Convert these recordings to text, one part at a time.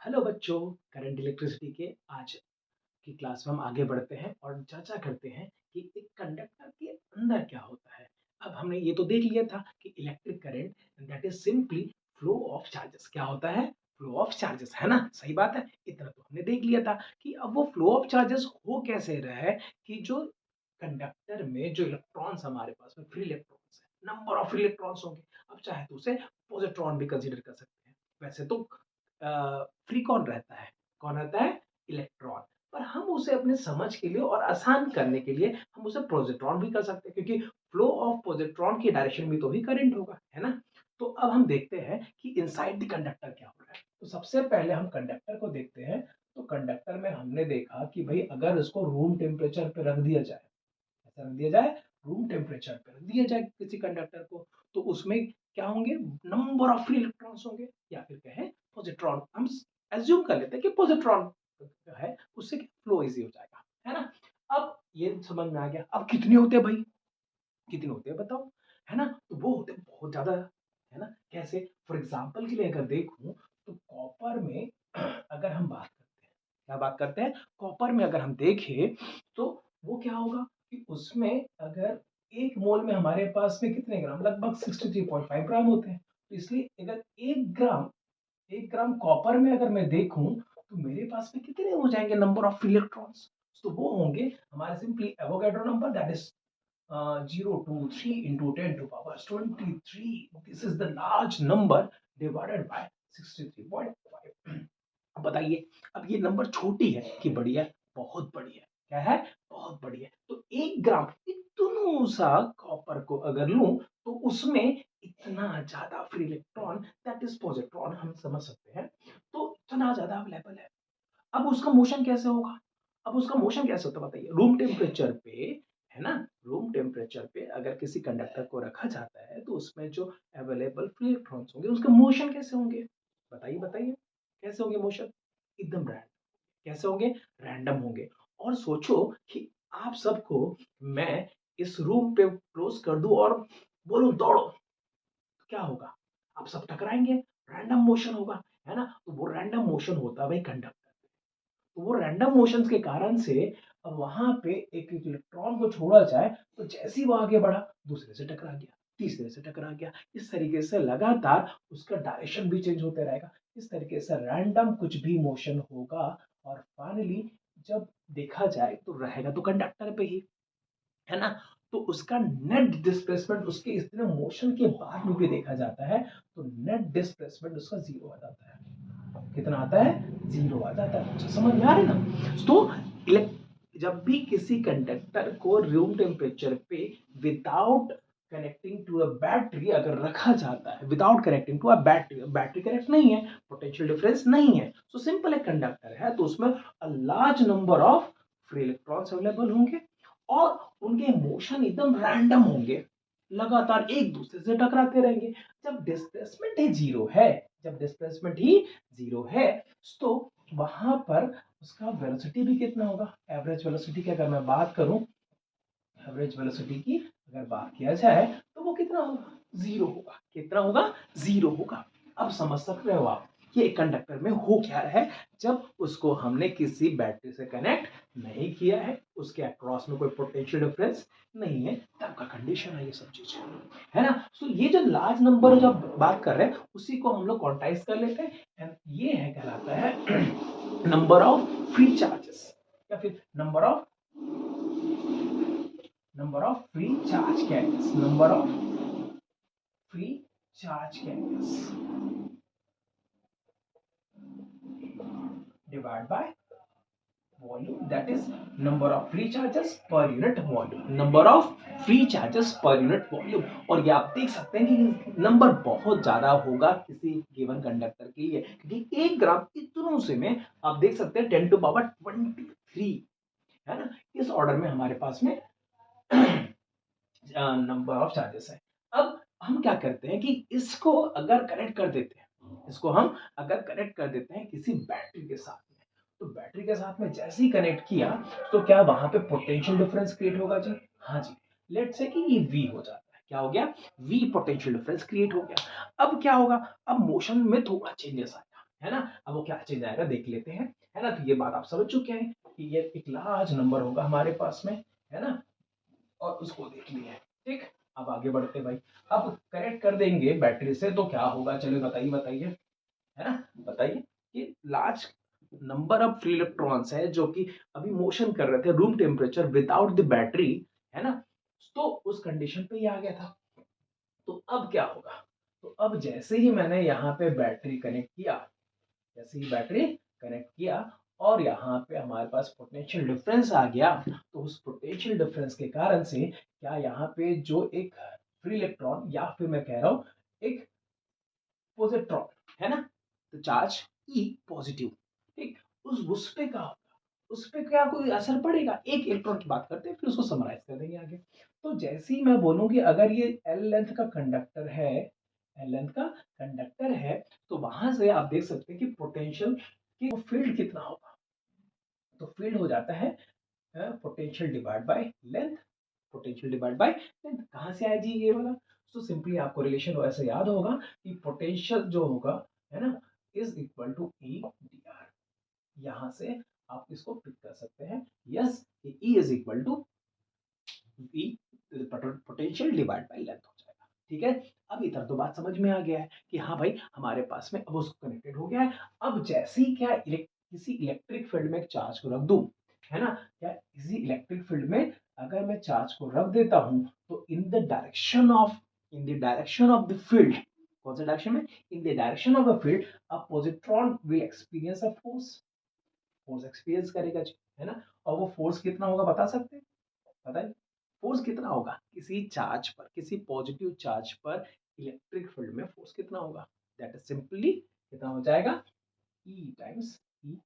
Hello बच्चों, current electricity के आज की क्लास में हम आगे बढ़ते हैं और चर्चा करते हैं कि एक कंडक्टर के अंदर क्या होता है। अब हमने ये तो देख लिया था कि electric current that is simply flow of charges. क्या होता है? फ्लो ऑफ चार्जेस, है ना? सही बात है। इतना तो हमने देख लिया था कि अब वो फ्लो ऑफ चार्जेस हो कैसे रहा है कि जो कंडक्टर में जो इलेक्ट्रॉन्स हमारे पास में फ्री इलेक्ट्रॉन्स है, नंबर ऑफ फ्री इलेक्ट्रॉन्स होंगे। अब चाहे तो उसे पॉजिट्रॉन भी कंसीडर कर सकते हैं। वैसे तो फ्री कौन रहता है? कौन रहता है? इलेक्ट्रॉन। पर हम उसे अपने समझ के लिए और आसान करने के लिए हम उसे पॉजिट्रॉन भी कर सकते हैं, क्योंकि फ्लो ऑफ पॉजिट्रॉन की डायरेक्शन में तो ही करंट होगा, है ना? तो अब हम देखते हैं कि इनसाइड द कंडक्टर क्या हो रहा है। तो सबसे पहले हम कंडक्टर को देखते हैं। तो कंडक्टर में हमने देखा कि भाई अगर इसको रूम टेम्परेचर पे रख दिया जाए, ऐसा रख दिया जाए, रूम टेम्परेचर पे रख दिया जाए किसी कंडक्टर को, तो उसमें क्या होंगे? नंबर ऑफ फ्री इलेक्ट्रॉन्स होंगे, या फिर कहें पॉजिट्रॉन। हम एज्यूम कर लेते हैं कि पॉजिट्रॉन जो है उससे फ्लो इजी हो जाएगा, है ना? अब ये समझ में आ गया। अब कितने होते हैं भाई? कितने होते हैं बताओ? है ना? तो वो होते हैं बहुत ज्यादा, है ना? कैसे? फॉर एग्जाम्पल के लिए अगर देखूं तो कॉपर में अगर हम बात करते हैं, क्या बात करते हैं? कॉपर में अगर हम देखें तो वो क्या होगा कि उसमें अगर एक मोल में हमारे पास में कितने ग्राम, लगभग 63.5 ग्राम होते हैं। तो इसलिए अगर एक ग्राम कॉपर में अगर मैं देखूं तो मेरे पास में कितने हो जाएंगे नंबर ऑफ इलेक्ट्रॉन्स? तो वो होंगे हमारे simply Avogadro number, that is 023 into 10 to power 23. This is the large number divided by 63.5. अब बताइए, अब ये नंबर छोटी है कि बड़ी है? बहुत बड़ी है। क्या है? बहुत बड़ी है। तो एक ग्राम इतनों सा कॉपर को अगर लूं तो उसमें इतना ज्यादा free electron, that is positron, हम समझ सकते हैं। तो इतना ज्यादा अवेलेबल है। अब उसका मोशन कैसे होगा? अब उसका मोशन कैसे होता है बताइए? रूम टेम्परेचर पे, है ना? रूम टेम्परेचर पे अगर किसी कंडक्टर को रखा जाता है तो उसमें जो अवेलेबल फ्री इलेक्ट्रॉन्स होंगे उसके मोशन कैसे होंगे? बताइए बताइए, कैसे होंगे मोशन? एकदम रैंडम। कैसे होंगे? रैंडम होंगे। और सोचो कि आप सबको मैं इस रूम पे क्लोज कर दूं और बोलूं दौड़ो, तो क्या होगा? आप सब टकराएंगे, रैंडम मोशन होगा, है ना? तो वो रैंडम मोशन होता है भाई कंडक्टर। तो वो रैंडम मोशंस के कारण से अब वहां पे एक इलेक्ट्रॉन को छोड़ा जाए तो जैसे ही वो आगे बढ़ा, दूसरे से टकरा गया, तीसरे से टकरा गया। इस तरीके से लगातार उसका डायरेक्शन भी चेंज होते रहेगा। इस तरीके से रैंडम कुछ भी मोशन होगा और फाइनली जब देखा जाए तो रहेगा तो कंडक्टर पे ही, है ना? तो उसका नेट डिस्प्लेसमेंट उसके इतने मोशन के बाद में भी देखा जाता है तो नेट डिस्प्लेसमेंट उसका जीरो आ जाता है। कितना आता है? जीरो आ जाता है। अच्छा, समझ में आ रही ना? तो जब भी किसी कंडक्टर को रूम टेम्परेचर पे without connecting to a battery अगर रखा जाता है, without connecting to a battery, battery connect नहीं है, पोटेंशियल डिफरेंस नहीं है, तो सिंपल एक कंडक्टर है, तो उसमें a large number of free electrons available होंगे और उनके मोशन एकदम रैंडम होंगे, लगातार एक दूसरे से टकराते रहेंगे। जब डिस्प्लेसमेंट ही जीरो है, जब डिस्प्लेसमेंट ही जीरो है, तो वहां पर उसका वेलोसिटी भी कितना होगा? एवरेज वेलोसिटी की अगर मैं बात करूं, एवरेज वेलोसिटी की अगर बात किया जाए तो वो कितना होगा? जीरो होगा। कितना होगा? जीरो होगा। अब समझ सकते हो आप कि एक कंडक्टर में हो क्या रहा है जब उसको हमने किसी बैटरी से कनेक्ट नहीं किया है, उसके अक्रॉस में कोई पोटेंशियल डिफरेंस नहीं है, तब का कंडीशन है ये सब चीजें, है ना? सो ये जो लार्ज नंबर जब बात कर रहे हैं उसी को हम लोग क्वांटाइज कर लेते हैं and ये है कहलाता है नंबर ऑफ फ्री चार्जेस, या फिर number of free charge carriers, number of free charge carriers divided by volume, that is number of free charges per unit volume, number of free charges per unit volume। और ये आप देख सकते हैं कि number बहुत ज्यादा होगा किसी गिवन कंडक्टर के लिए, क्योंकि एक ग्राम इतनों से में आप देख सकते हैं 10 टू पावर 23, है ना? इस ऑर्डर में हमारे पास में नंबर ऑफ चार्जेस है। अब हम क्या करते हैं कि इसको अगर कनेक्ट कर देते हैं, इसको हम अगर कनेक्ट कर देते हैं किसी बैटरी के साथ में, तो बैटरी के साथ में जैसे ही कनेक्ट किया तो क्या वहां पे पोटेंशियल डिफरेंस क्रिएट होगा जी? हाँ जी। लेट से कि ये वी हो जाता है। क्या हो गया? वी पोटेंशियल डिफरेंस क्रिएट हो गया। अब क्या होगा? अब मोशन में थोड़ा चेंजेस आएगा, है ना। अब वो क्या चेंज आएगा देख लेते हैं, है ना। तो ये बात आप समझ चुके हैं कि ये एक लार्ज नंबर होगा हमारे पास में, है ना, और उसको देख लिया है। ठीक, अब आगे बढ़ते हैं भाई। अब कनेक्ट कर देंगे बैटरी से तो क्या होगा, चलो बताइए बताइए, है ना, बताइए कि large number of free electrons है जो कि अभी मोशन कर रहे थे room temperature without the battery, है ना। तो उस कंडीशन पे ये आ गया था। तो अब क्या होगा, तो अब जैसे ही मैंने यहाँ पे बैटरी कनेक्ट किया, जैसे ही बैटरी कनेक्ट किया और यहाँ पे हमारे पास पोटेंशियल डिफरेंस आ गया, तो उस पोटेंशियल डिफरेंस के कारण से क्या यहाँ पे जो एक फ्री इलेक्ट्रॉन या फिर मैं कह रहा हूँ एक पॉजिट्रॉन, है ना, तो चार्ज ई पॉजिटिव, ठीक, उस पे क्या होगा, उस पे क्या कोई असर पड़ेगा, एक इलेक्ट्रॉन की बात करते हैं फिर उसको समराइज कर देंगे आगे। तो जैसे ही मैं बोलूँ कि अगर ये एल लेंथ का कंडक्टर है, एल लेंथ का कंडक्टर है, तो वहां से आप देख सकते हैं कि पोटेंशियल की फील्ड कितना होगा, तो फील्ड हो जाता है potential divide by length, potential divide by length कहाँ से आया जी ये वाला। तो सिंपली आपको रिलेशन वैसे याद होगा कि पोटेंशियल जो होगा, है ना, is equal to E D R. यहाँ से आप इसको पिक कर सकते हैं, yes, E is equal to V potential divide by length हो जाएगा। ठीक है, अब इधर तो बात समझ में आ गया है कि हाँ भाई हमारे पास में अब उसको कनेक्टेड हो गया है। अब जैसे ही क्या किसी इलेक्ट्रिक फील्ड में एक चार्ज को रख दूं, है ना, क्या इसी इलेक्ट्रिक फील्ड में अगर मैं चार्ज को रख देता हूं तो इन the direction of the field, कौन सा डायरेक्शन में, इन the direction of the field, a positron will experience a force, force experience करेगा जी, है ना। और वो फोर्स कितना होगा बता सकते हैं, बताइए, फोर्स कितना होगा किसी चार्ज पर, किसी पॉजिटिव चार्ज पर इलेक्ट्रिक फील्ड में फोर्स कितना होगा, दैट इज सिंपली कितना हो जाएगा, ई टाइम्स ई,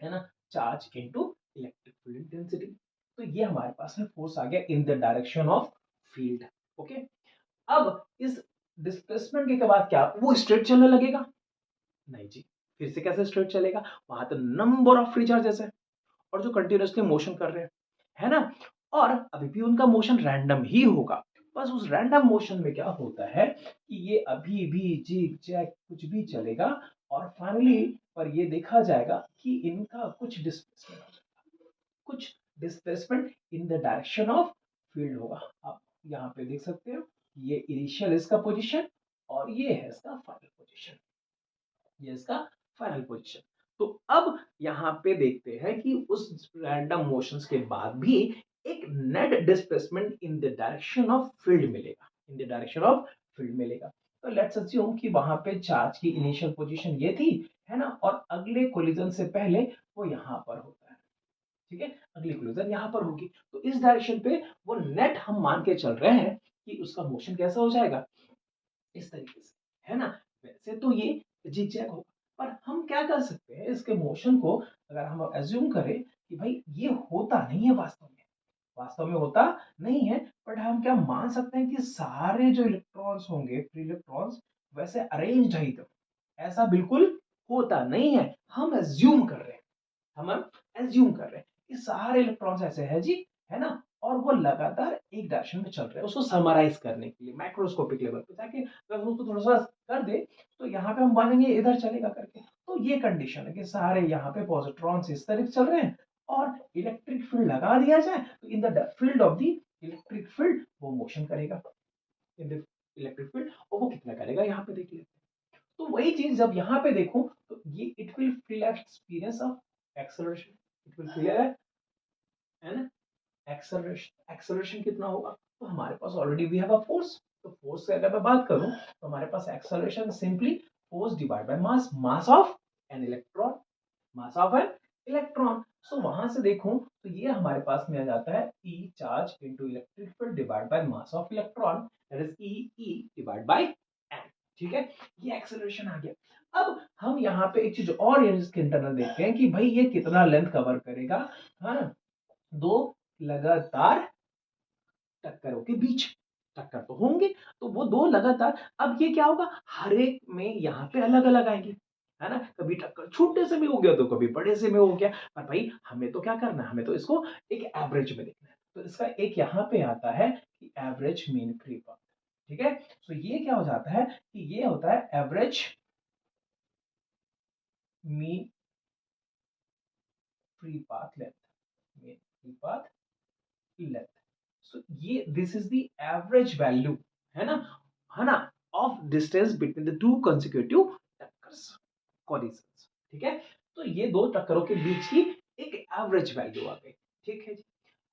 है ना, charge into electric field intensity. तो ये हमारे पास में फोर्स आ गया इन the direction of field. Okay, अब इस डिस्प्लेसमेंट के बाद क्या वो स्ट्रेट चलने लगेगा, नहीं जी, फिर से कैसे स्ट्रेट चलेगा, वहां तो नंबर ऑफ फ्री चार्जेस है और जो कंटिन्यूअसली मोशन कर रहे हैं, है ना, और अभी भी उनका मोशन रैंडम ही होगा। बस उस रैंडम मोशन में क्या होता है कि ये अभी भी जिग जैग कुछ भी चलेगा और फाइनली पर ये देखा जाएगा कि इनका कुछ डिस्प्लेसमेंट हो जाएगा, कुछ displacement in the direction of field होगा। आप यहाँ पे देख सकते हो ये इनिशियल इसका पोजीशन और ये है इसका फाइनल पोजीशन, ये इसका फाइनल पोजीशन। तो अब यहाँ पे देखते हैं कि उस रैंडम मोशंस के बाद भी एक net displacement in the direction of field मिलेगा, in the direction of field मिलेगा। तो लेट्स अज्यूम कि वहां पे चार्ज की इनिशियल पोजीशन ये थी, है ना, और अगले कोलिजन से पहले वो यहाँ पर होता है, ठीक है, अगली कोलिजन यहाँ पर होगी, तो इस डायरेक्शन पे वो नेट हम मान के चल रहे हैं कि उसका मोशन कैसा हो जाएगा, इस तरीके से, है ना। वैसे तो ये जिगजैग होगा पर हम क्या कर सकते हैं इसके मोशन को, अगर हम एज्यूम करें कि भाई ये होता नहीं है वास्तव में, वास्तव में होता नहीं है, बट हम क्या मान सकते हैं कि सारे जो इलेक्ट्रॉन्स होंगे फ्री इलेक्ट्रॉन्स वैसे अरेंज्ड है तो ऐसा बिल्कुल होता नहीं है, हम एज्यूम कर रहे हैं, हम एज्यूम कर रहे हैं कि सारे इलेक्ट्रॉन्स ऐसे हैं जी, है ना, और वो लगातार एक डायरेक्शन में चल रहे हैं। उसको समराइज करने के लिए माइक्रोस्कोपिक लेवल पे ताकि अगर उसको थोड़ा सा कर दे तो यहाँ पे हम मानेंगे इधर चलेगा करके। तो ये कंडीशन है कि सारे यहाँ पे पॉजिट्रॉन्स इस तरह चल रहे हैं और इलेक्ट्रिक फील्ड लगा दिया जाए तो in the field of the electric field वो मोशन करेगा इन द इलेक्ट्रिक फील्ड, और वो कितना करेगा यहाँ पे देख लेते हैं। तो वही चीज जब यहाँ पे देखूं तो ये it will feel experience of acceleration, it will feel, है ना, एक्सेलरेशन, एक्सेलरेशन कितना होगा, तो हमारे पास already we have a force, तो फोर्स से अगर मैं बात करूं तो हमारे पास acceleration simply force divide by mass, mass of an electron, mass of an electron. So वहां से देखूं तो ये हमारे पास में आ जाता है E charge into electric field divide by mass of electron, that is E divide by N. ठीक है, ये एक्सेलरेशन आ गया। अब हम यहाँ पे एक चीज और इसके इंटरनल देखते हैं कि भाई ये कितना लेंथ कवर करेगा, है ना, दो लगातार टक्करों के बीच, टक्कर तो होंगे, तो वो दो लगातार, अब ये क्या होगा हर एक में यहाँ पे अलग अलग आएंगे, है ना, कभी टक्कर छोटे से में हो गया तो कभी बड़े से में हो गया, पर भाई हमें तो क्या करना है, हमें तो इसको एक एवरेज में देखना है। तो इसका एक यहाँ पे आता है कि एवरेज मीन फ्री पाथ, ठीक है। सो ये क्या हो जाता है कि ये होता है average mean free path length, mean free path length. So ये this is the average value, है ना, of distance between the two consecutive टक्कर्स, कोलिजन्स। ठीक है, तो ये दो टक्करों के बीच की एक एवरेज वैल्यू आ गई। ठीक है जी।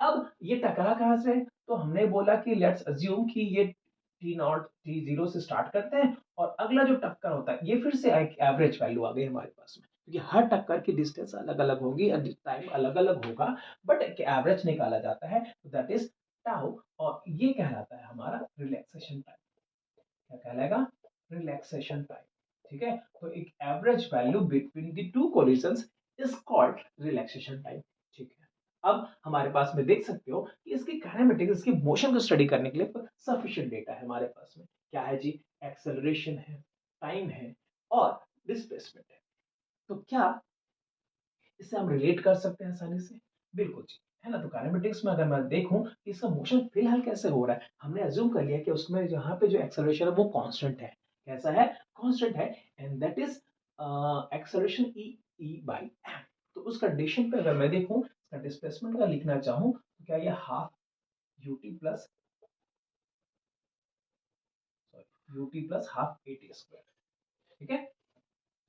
अब ये टकरा कहां से है? तो हमने बोला कि लेट्स अज्यूम कि ये टी नॉट टी जीरो से स्टार्ट करते हैं और अगला जो टक्कर होता है ये फिर से एक एवरेज वैल्यू आ गई हमारे पास में, क्योंकि हर टक्कर की डिस्टेंस अलग अलग होगी, टाइम अलग अलग होगा, बट एक एवरेज निकाला जाता है, तो दैट इज टाउ, और ये कहलाता है हमारा रिलैक्सेशन टाइम। क्या कहलाएगा? Relaxation time. ठीक है, तो एक average value between the to collisions is called relaxation time. ठीक है, अब हमारे पास में देख सकते हो कि इसकी काइनेमेटिक्स, इसकी मोशन को स्टडी करने के लिए सफिशिएंट डेटा है हमारे पास में। क्या है जी? एक्सेलरेशन है, टाइम है और डिस्प्लेसमेंट है। तो क्या इससे हम रिलेट कर सकते हैं आसानी से? बिल्कुल जी, है ना। तो काइनेमेटिक्स में अगर मैं देखूं कि इसका मोशन फिलहाल कैसे हो रहा है, हमने अज्यूम कर लिया कि उसमें यहाँ पे जो एक्सेलरेशन है वो कांस्टेंट है। कैसा है? कांस्टेंट है, and that is acceleration E E by M. तो उस कंडीशन पे अगर मैं देखूं, इसका डिस्प्लेसमेंट का लिखना चाहूं, तो क्या ये half UT plus, sorry, UT plus half A T square. ठीक है,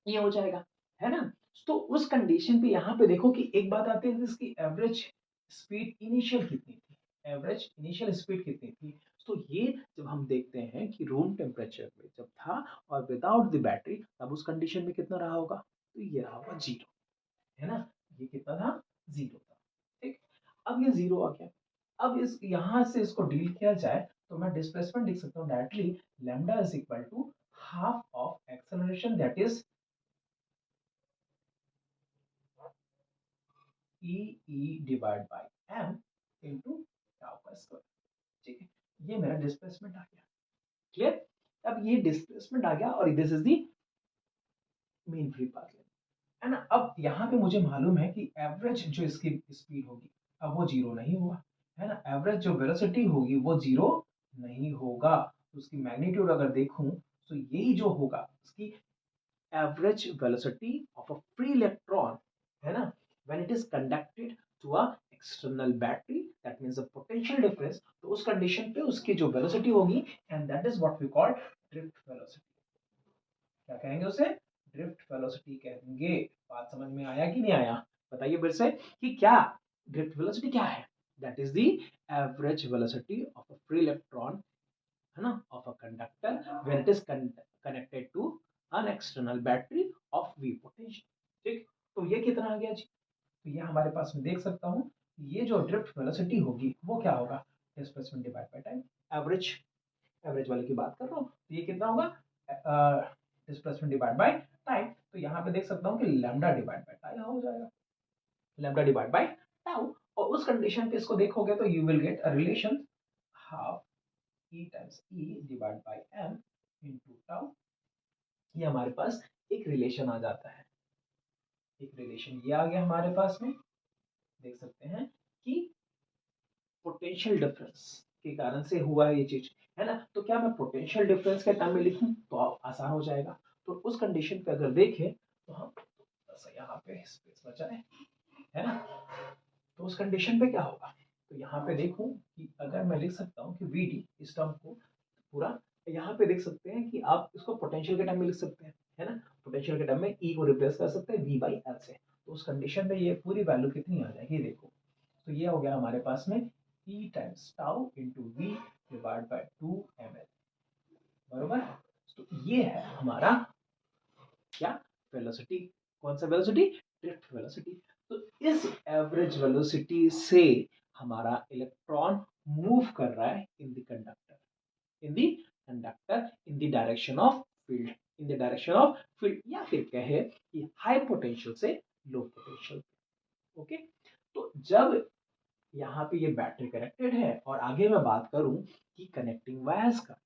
ये हो जाएगा, है ना। तो उस कंडीशन पे यहाँ पे देखो कि एक बात आती है, इसकी एवरेज स्पीड इनिशियल कितनी थी, एवरेज इनिशियल स्पीड कितनी थी। तो ये जब हम देखते हैं कि रूम टेम्परेचर में जब था और विदाउट द बैटरी, तब उस कंडीशन में कितना रहा होगा? तो ये रहा होगा जीरो, है ना। ये कितना था? जीरो था। ठीक, अब ये जीरो आ गया। अब इस यहां से इसको डील किया जाए तो मैं डिस्प्लेसमेंट लिख सकता हूँ directly, lambda is equal to half of acceleration, that is E E divide by M into tau का स्क्वायर। ठीक है, ये मेरा डिस्प्लेसमेंट आ गया। क्लियर? अब ये डिस्प्लेसमेंट आ गया और this is the mean free path length, है ना। अब यहाँ पे मुझे मालूम है कि एवरेज जो इसकी स्पीड होगी, अब वो जीरो नहीं हुआ, है ना। एवरेज जो वेलोसिटी होगी वो जीरो नहीं होगा। तो उसकी मैग्नीट्यूड अगर देखूं तो यही जो होगा उसकी average velocity of a free electron, है ना, when it is conducted to a external battery, that means the potential difference, तो उस कंडीशन पे उसकी जो velocity होगी, and that is what we call drift velocity। क्या कहेंगे उसे? ड्रिफ्ट वेलोसिटी कहेंगे। बात समझ में आया कि नहीं आया? बताइए फिर से कि क्या ड्रिफ्ट वेलोसिटी क्या है? That is the average velocity of a free electron, है ना, of a conductor when it is connected to an external battery of V potential. ठीक, तो ये कितना आ गया जी? तो ये हमारे पास में देख सकता हूँ, ये जो ड्रिफ्ट वेलोसिटी होगी वो क्या होगा? Displacement divide by time. Average, average वाले की बात कर रहा हूँ, तो ये कितना होगा? Displacement divide by time. तो यहाँ पे देख सकता हूँ कि लैम्डा डिवाइड बाय टाइम हो जाएगा, लैम्डा डिवाइड बाय टाउ। और उस कंडीशन पे इसको देखोगे तो you will get a relation half E times E divide by M into tau. ये हमारे पास एक रिलेशन आ जाता है, एक रिलेशन ये आ गया हमारे पास में। देख सकते हैं कि पोटेंशियल डिफरेंस के कारण से हुआ है ये चीज, है ना। तो क्या मैं पोटेंशियल डिफरेंस के टर्म में लिखूं तो आसान हो जाएगा। तो उस कंडीशन पे अगर देखें तो हम यहाँ पे स्पेस बचाए, है ना। तो उस कंडीशन पे क्या होगा? तो यहाँ पे देखूं कि अगर मैं लिख सकता हूँ कि वी डी, इस टर्म को पूरा, यहाँ पे देख सकते हैं कि आप इसको पोटेंशियल के टर्म में लिख सकते हैं, है ना। पोटेंशियल के टर्म में ई को रिप्लेस कर सकते हैं वी बाई एल से। तो उस कंडीशन में ये पूरी वैल्यू कितनी आ जाएगी देखो। तो ये हो गया हमारे पास में E times tau into V divide by 2 ml, बरोबर। तो ये है हमारा क्या? वेलोसिटी। कौन सा वेलोसिटी? Drift velocity. तो इस एवरेज वेलोसिटी से हमारा इलेक्ट्रॉन मूव कर रहा है in the conductor, in the conductor, in the direction of field, in the direction of field, या फिर कहे कि हाई पोटेंशियल से लो पोटेंशियल। ओके, तो जब यहाँ पे ये बैटरी कनेक्टेड है और आगे मैं बात करूं कि कनेक्टिंग वायर्स का,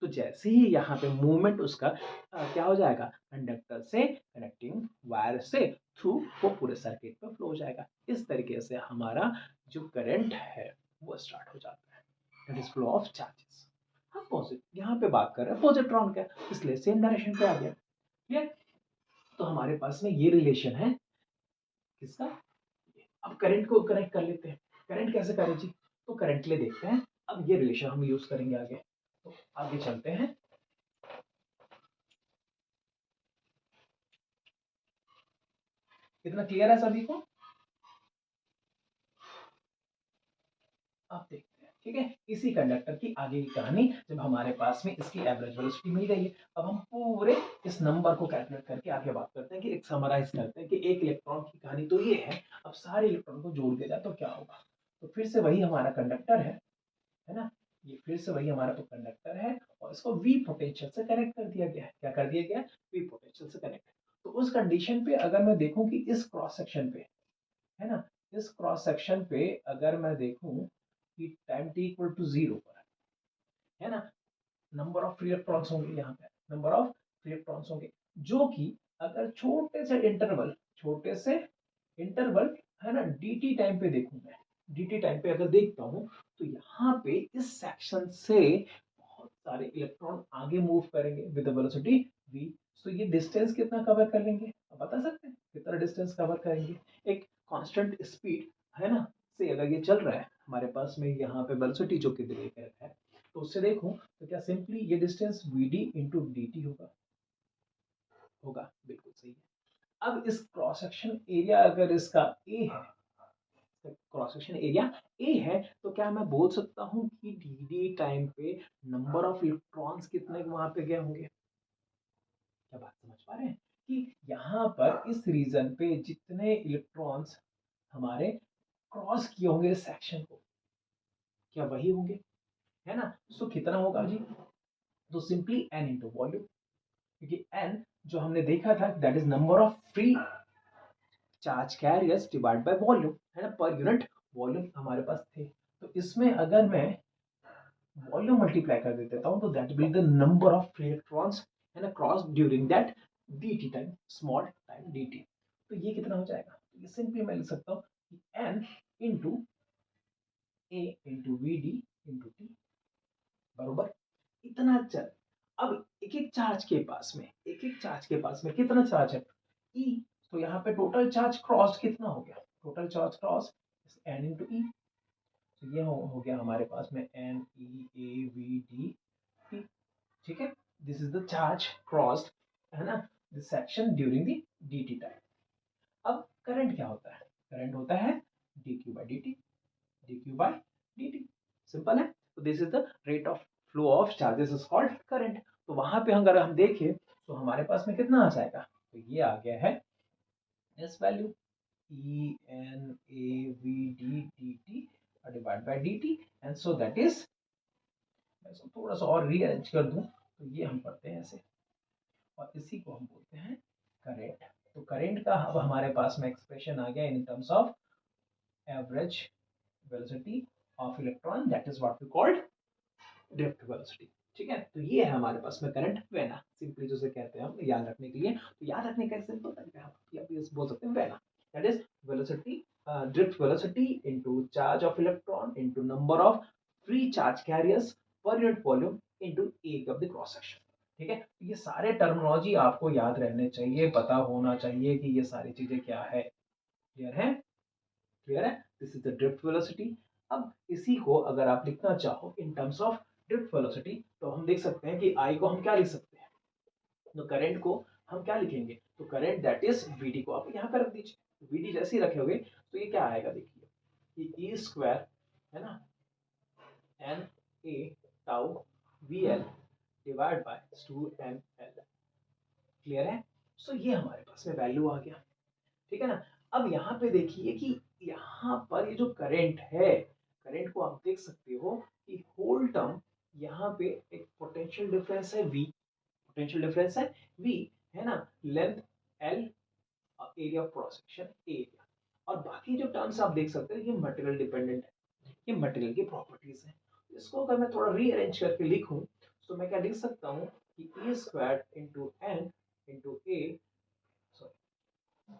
तो जैसे ही यहाँ पे मूवमेंट उसका क्या हो जाएगा? कंडक्टर से कनेक्टिंग वायर से थ्रू वो पूरे सर्किट पे फ्लो हो जाएगा। इस तरीके से हमारा जो करंट है वो स्टार्ट हो जाता है, that is flow of charges. हम पॉजिटिव यहाँ पे बात कर रहे हैं पॉजिट्रॉन का, इसलिए सेम डायरेक्शन पे आ गया। क्लियर? तो हमारे पास में ये रिलेशन है किसका? अब करंट को कनेक्ट कर लेते हैं। करंट कैसे करें जी? तो करंट ले देखते हैं। अब ये रिलेशन हम यूज करेंगे आगे। तो आगे चलते हैं। इतना क्लियर है सभी को? आप देखते हैं, ठीक है। इसी कंडक्टर की आगे की कहानी, जब हमारे पास में इसकी एवरेज वेलोसिटी मिल गई है, अब हम पूरे इस नंबर को कैलकुलेट करके आगे बात करते हैं कि एक समराइज करते हैं कि एक इलेक्ट्रॉन की कहानी तो ये है। अब सारे इलेक्ट्रॉन को जोड़ दिया जाए तो क्या होगा? तो फिर से वही हमारा कंडक्टर है ना? ये फिर से वही हमारा तो कंडक्टर है और इसको वी पोटेंशियल से कनेक्ट कर दिया गया है। क्या कर दिया गया? वी पोटेंशियल से कनेक्ट। तो उस कंडीशन पे अगर मैं देखूं कि इस क्रॉस सेक्शन पे, है ना, इस क्रॉस सेक्शन पे अगर मैं देखूं कि टाइम टी इक्वल टू 0 पर, है ना, नंबर ऑफ फ्री इलेक्ट्रॉन्स होंगे, यहाँ पे नंबर ऑफ फ्री इलेक्ट्रॉन्स होंगे, जो कि अगर छोटे से इंटरवल, है ना, dt टाइम पे देखूं मैं, dt टाइम पे अगर देखता हूं, तो यहाँ पे इस सेक्शन से बहुत सारे इलेक्ट्रॉन आगे मूव करेंगे विद वेलोसिटी v। तो ये डिस्टेंस कितना कवर कर लेंगे? आप बता सकते हैं कितना डिस्टेंस कवर करेंगे? एक कांस्टेंट स्पीड, है ना, से अगर ये चल रहा है हमारे पास में यहाँ पे वेलोसिटी जो कि दिया गया है, तो उससे देखूं तो क्या सिंपली ये डिस्टेंस vd इंटू dt होगा बिल्कुल सही है। अब इस क्रॉस सेक्शन एरिया अगर इसका a है, क्रॉस सेक्शन एरिया ए है, तो क्या मैं बोल सकता हूँ कि डी टाइम पे नंबर ऑफ इलेक्ट्रॉन्स कितने वहां पे गए होंगे? क्या बात समझ पा रहे हैं कि यहाँ पर इस रीजन पे जितने इलेक्ट्रॉन्स हमारे क्रॉस किए होंगे इस सेक्शन को, क्या वही होंगे? है ना? सो कितना होगा जी? तो सिंपली एन इंटू वॉल्यूम, क्योंकि एन जो हमने देखा था that is number of free charge carriers divide by volume, है ना, पर यूनिट वॉल्यूम हमारे पास थे। तो इसमें अगर मैं वॉल्यूम मल्टीप्लाई कर देता हूं, तो that will the number of free electrons, है ना, cross during that dt time, small time dt। तो ये कितना हो जाएगा? तो ये सिंपली मैं लिख सकता हूं कि n into a into V D into T बरोबर इतना चल। अब एक एक चार्ज के पास में कितना चार्ज है? e। तो यहाँ पे टोटल चार्ज क्रॉस कितना हो गया? Total charge cross n into E. तो ये हो गया हमारे पास में n e a v d t। ठीक है, this is the charge crossed, है ना, this section during the dt time. अब करंट क्या होता है? करंट होता है dq by dt, dq by dt, simple है। तो this is the rate of flow of charges is called current. तो वहां पे अगर हम देखें तो हमारे पास में कितना आ जाएगा? तो ये आ गया है इस value e n a v d dt divide by dt, and so that is, मैं इसको थोड़ा सा और रीअरेंज कर दूं तो ये हम पढ़ते हैं ऐसे, और इसी को हम बोलते हैं करेंट। तो करेंट का अब हमारे पास में एक्सप्रेशन आ गया in terms of average velocity of electron, that is what we called drift velocity. ठीक है, तो ये है हमारे पास में करंट वेना, सिंपली जिसे कहते हैं हम याद रखने के लिए। तो याद रखने का सिंपल तरीका है, या फिर बोल सकते हैं vena, that is velocity, drift velocity into charge of electron into number of free charge carriers per unit volume into area of the cross section. ठीक है, तो ये सारे टर्मिनोलॉजी आपको याद रहने चाहिए, पता होना चाहिए कि ये सारी चीजें क्या है। क्लियर है? क्लियर है? This is the drift velocity. अब इसी को अगर आप लिखना चाहो इन टर्म्स ऑफ ड्रिफ्ट वेलोसिटी, तो हम देख सकते हैं कि आई को हम क्या लिख सकते हैं? तो करंट को हम क्या लिखेंगे? तो करंट दैट इज वीडी को आप यहाँ पे रख दीजिए। वीडी जैसे ही रखे हुए तो ये क्या आएगा? देखिए, ये ई स्क्वायर, है ना, N A tau V L divide by 2ml। Clear है? सो ये हमारे पास में वैल्यू आ गया। ठीक है ना? अब यहाँ पे देखिए कि यहाँ पर ये जो करंट है, करंट को आप देख सकते हो कि होल टर्म यहाँ पे एक पोटेंशियल डिफरेंस है v, पोटेंशियल डिफरेंस है v, है ना, length l, area of cross section area, और बाकी जो टर्म्स आप देख सकते हो ये मटेरियल डिपेंडेंट है, ये मटेरियल की प्रॉपर्टीज है। इसको अगर मैं थोड़ा रीअरेंज करके लिखूं तो मैं क्या लिख सकता हूँ कि A square into N into A, sorry,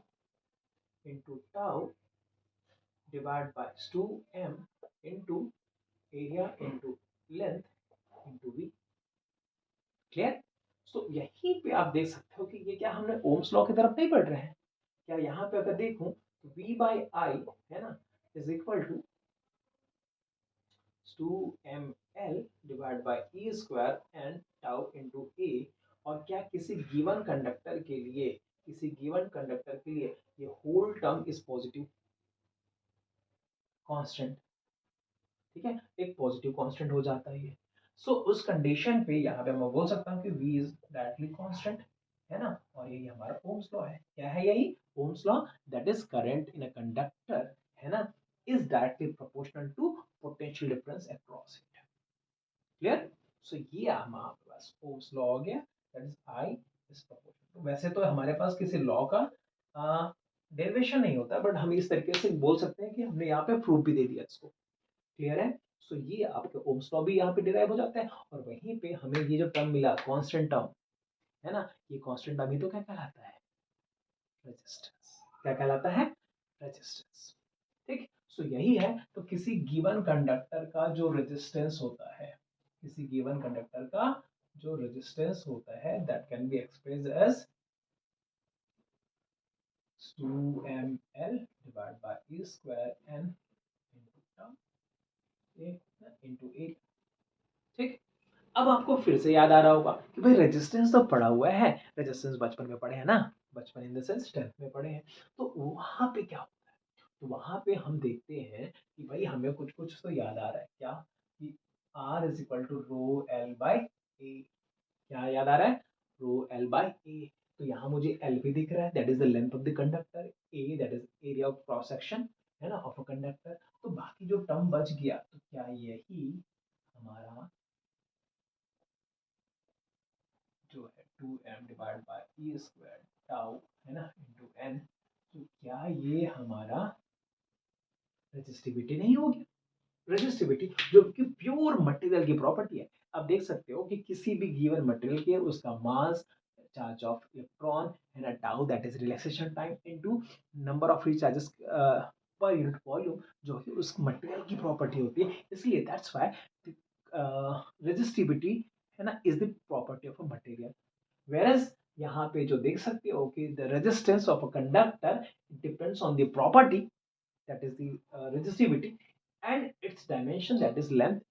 into tau divided by 2m into area into length into v। Clear? So यहीं पे आप देख सकते हो कि ये क्या हमने ओम्स लॉ की तरफ नहीं बढ़ रहे हैं क्या? यहाँ पे अगर देखूं तो V by I है ना is equal to 2ml divide by E square and tau into A। और क्या किसी गिवन कंडक्टर के लिए ये whole term is positive constant, ठीक है, एक पॉजिटिव कांस्टेंट हो जाता है ये। सो उस कंडीशन पे यहाँ पे मैं बोल सकता हूँ कि V इज डायरेक्टली कांस्टेंट, है ना, और यही हमारा ओम्स लॉ है। क्या है यही Ohm's law? That is current in a conductor, है ना, is directly proportional to potential difference across it. Clear? So ये हमारे पास ओम्स लॉ हो गया, that is I is proportional. तो वैसे तो हमारे पास किसी लॉ का डेरिवेशन नहीं होता, बट हम इस तरीके से बोल सकते हैं कि हमने यहाँ पे प्रूफ भी दे दिया इसको। क्लियर है? सो ये आपके ओम्स लॉ भी यहाँ पे डिराइव हो जाता है। और वहीं पे हमें ये जो टर्म मिला कांस्टेंट टर्म, है ना, ये कांस्टेंट टर्म ही तो क्या कहलाता है? रेजिस्टेंस। क्या कहलाता है? रेजिस्टेंस। ठीक, सो यही है। तो किसी गिवन कंडक्टर का जो रेजिस्टेंस होता है, किसी गिवन कंडक्टर का जो रेजिस्टेंस होता है, that can be expressed as 2ml divided by E square n into 8। ठीक, अब आपको फिर से याद आ रहा होगा कि भाई रेजिस्टेंस तो पढ़ा हुआ है, रेजिस्टेंस बचपन में पढ़े हैं ना, बचपन इन द सेंस 10th में पढ़े हैं। तो वहां पे क्या होता है? तो वहां पे हम देखते हैं कि भाई हमें कुछ कुछ तो याद आ रहा है। क्या? कि R is equal to rho L by A. क्या याद आ रहा है? Rho L by A. तो यहाँ मुझे एल भी दिख रहा है, that is the length of the conductor, A that is area of cross section, है ना, ऑफ अ कंडक्टर। तो बाकी जो टर्म बच गया, तो क्या यही हमारा जो है 2m divide by E square tau, है ना, इंटू एन। तो क्या ये हमारा रेजिस्टिविटी नहीं होगी? रेजिस्टिविटी जो कि प्योर मटेरियल की प्रॉपर्टी है। आप देख सकते हो कि किसी भी गिवन मटेरियल के उसका मास, चार्ज ऑफ इलेक्ट्रॉन, है ना, tau that is relaxation time into number of free charges per unit volume, जो कि उस मटेरियल की प्रॉपर्टी होती है। इसलिए दैट्स व्हाई रेजिस्टिविटी, है ना, is the property of a material. Whereas यहाँ पे जो देख सकते हो कि the resistance of a conductor depends on the property, that is the resistivity, and its dimension, that is length,